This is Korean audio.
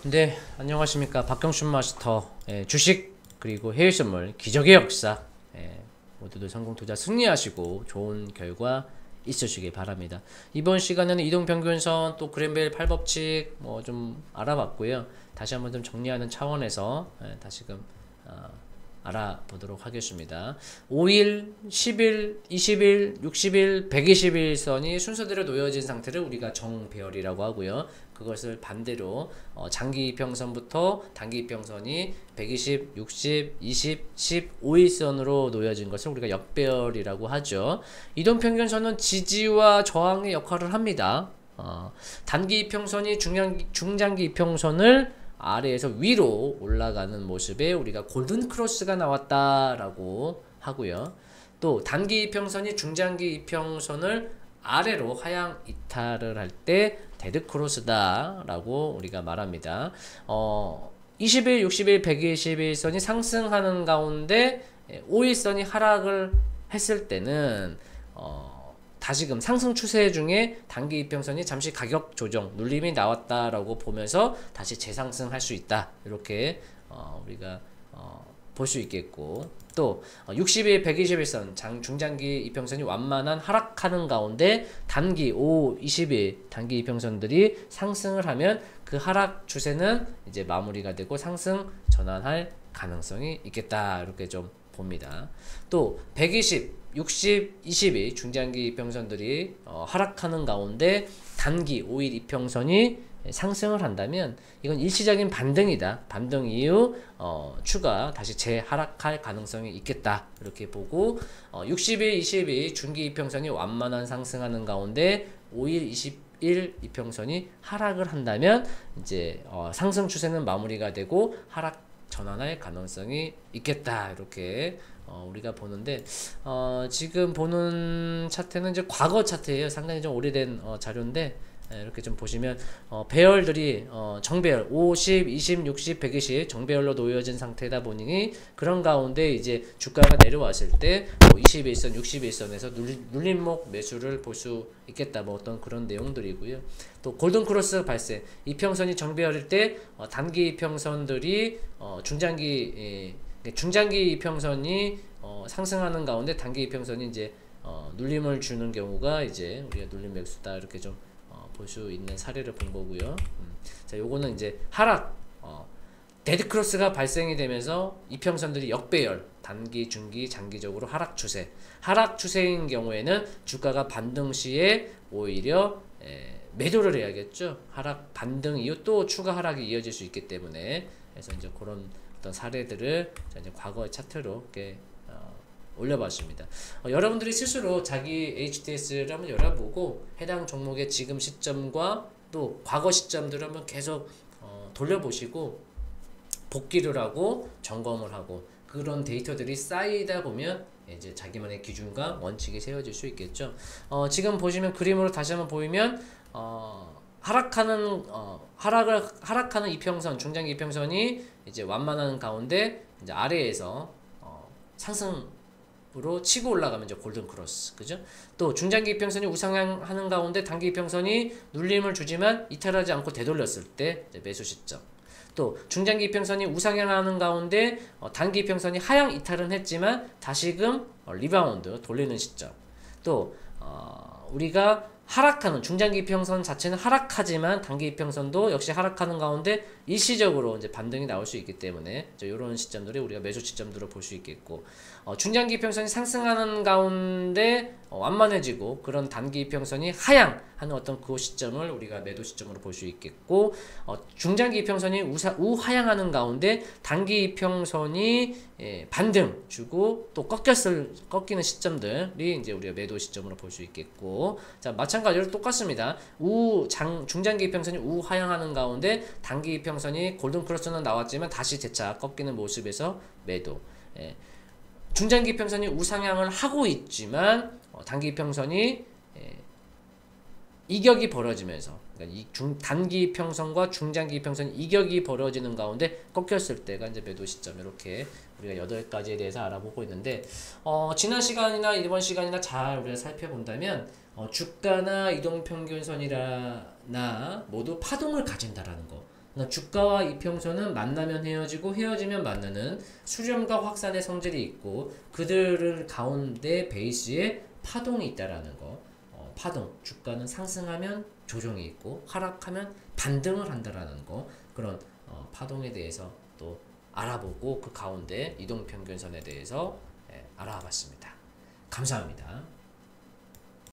네, 안녕하십니까. 박경춘 마스터. 주식 그리고 해외 선물 기적의 역사. 모두들 성공 투자 승리하시고 좋은 결과 있으시길 바랍니다. 이번 시간에는 이동평균선 또 그랜벨 8법칙 뭐 좀 알아봤고요. 다시 한번 좀 정리하는 차원에서 다시금 알아보도록 하겠습니다. 5일, 10일, 20일, 60일, 120일 선이 순서대로 놓여진 상태를 우리가 정배열이라고 하고요. 그것을 반대로 장기 이평선부터 단기 이평선이 120, 60, 20, 15일선으로 놓여진 것을 우리가 역배열이라고 하죠. 이동평균선은 지지와 저항의 역할을 합니다. 단기 이평선이 중장기 이평선을 아래에서 위로 올라가는 모습에 우리가 골든 크로스가 나왔다라고 하고요. 또 단기 이평선이 중장기 이평선을 아래로 하향 이탈을 할 때 데드 크로스다 라고 우리가 말합니다. 20일, 60일, 120일선이 상승하는 가운데 5일선이 하락을 했을 때는 다시금 상승 추세 중에 단기 이평선이 잠시 가격 조정 눌림이 나왔다라고 보면서 다시 재상승할 수 있다, 이렇게 우리가 볼 수 있겠고, 또 60일, 120일선 중장기 이평선이 완만한 하락하는 가운데 단기 5, 20일 단기 이평선들이 상승을 하면 그 하락 추세는 이제 마무리가 되고 상승 전환할 가능성이 있겠다, 이렇게 좀 봅니다. 또 120, 60, 20일 중장기 이평선들이 하락하는 가운데 단기 5일 이평선이 상승을 한다면 이건 일시적인 반등이다. 반등 이후 추가 다시 재하락할 가능성이 있겠다, 이렇게 보고 60일, 20일 중기 이평선이 완만한 상승하는 가운데 5일, 20일 이평선이 하락을 한다면 이제 상승 추세는 마무리가 되고 하락 전환할 가능성이 있겠다, 이렇게 우리가 보는데, 지금 보는 차트는 이제 과거 차트예요. 상당히 좀 오래된 자료인데, 이렇게 좀 보시면 배열들이 정배열 50, 20, 60, 120 정배열로 놓여진 상태다 보니 그런 가운데 이제 주가가 내려왔을 때 21선, 61선에서 눌림목 매수를 볼 수 있겠다, 뭐 어떤 그런 내용들이고요. 또 골든 크로스 발생, 이평선이 정배열일 때 단기 이평선들이 중장기 이평선이 상승하는 가운데 단기 이평선이 이제 눌림을 주는 경우가 이제 우리가 눌림 매수다, 이렇게 좀 볼 수 있는 사례를 본 거고요. 자, 요거는 이제 하락, 데드 크로스가 발생이 되면서 이평선들이 역배열, 단기, 중기, 장기적으로 하락 추세인 경우에는 주가가 반등 시에 오히려 매도를 해야겠죠. 하락 반등 이후 또 추가 하락이 이어질 수 있기 때문에, 그래서 이제 그런 어떤 사례들을 이제 과거의 차트로 이렇게 올려봤습니다. 여러분들이 스스로 자기 HTS를 한번 열어보고 해당 종목의 지금 시점과 또 과거 시점들을 한번 계속 돌려보시고 복기를 하고 점검을 하고, 그런 데이터들이 쌓이다 보면 이제 자기만의 기준과 원칙이 세워질 수 있겠죠. 지금 보시면 그림으로 다시 한번 보이면 하락하는 이평선, 중장기 이평선이 이제 완만한 가운데 이제 아래에서 상승으로 치고 올라가면 이제 골든 크로스, 그죠? 또 중장기 이평선이 우상향하는 가운데 단기 이평선이 눌림을 주지만 이탈하지 않고 되돌렸을 때 이제 매수 시점. 또 중장기 이평선이 우상향하는 가운데 단기 이평선이 하향 이탈은 했지만 다시금 리바운드 돌리는 시점. 또 우리가 하락하는 중장기 이평선 자체는 하락하지만 단기 이평선도 역시 하락하는 가운데 일시적으로 이제 반등이 나올 수 있기 때문에 이런 시점들이 우리가 매수 시점들로 볼 수 있겠고, 중장기 이평선이 상승하는 가운데 완만해지고 그런 단기 이평선이 하향하는 어떤 그 시점을 우리가 매도 시점으로 볼 수 있겠고, 중장기 이평선이 우하향하는 가운데 단기 이평선이 반등 주고 또 꺾이는 시점들이 이제 우리가 매도 시점으로 볼 수 있겠고, 자, 마찬가지로 똑같습니다. 중장기 이평선이 우하향하는 가운데 단기 이평선이 골든 크로스는 나왔지만 다시 재차 꺾이는 모습에서 매도. 중장기 이평선이 우상향을 하고 있지만 단기 이평선이 이격이 벌어지면서, 그러니까 단기 이평선과 중장기 이평선 이격이 벌어지는 가운데 꺾였을 때가 이제 매도 시점, 이렇게 우리가 8가지에 대해서 알아보고 있는데, 지난 시간이나 이번 시간이나 잘 우리가 살펴본다면 주가나 이동평균선이나 모두 파동을 가진다라는 거, 그러니까 주가와 이평선은 만나면 헤어지고 헤어지면 만나는 수렴과 확산의 성질이 있고 그들을 가운데 베이스에 파동이 있다라는 거. 파동. 주가는 상승하면 조정이 있고 하락하면 반등을 한다라는 거. 그런 파동에 대해서 또 알아보고 그 가운데 이동평균선에 대해서 알아봤습니다. 감사합니다.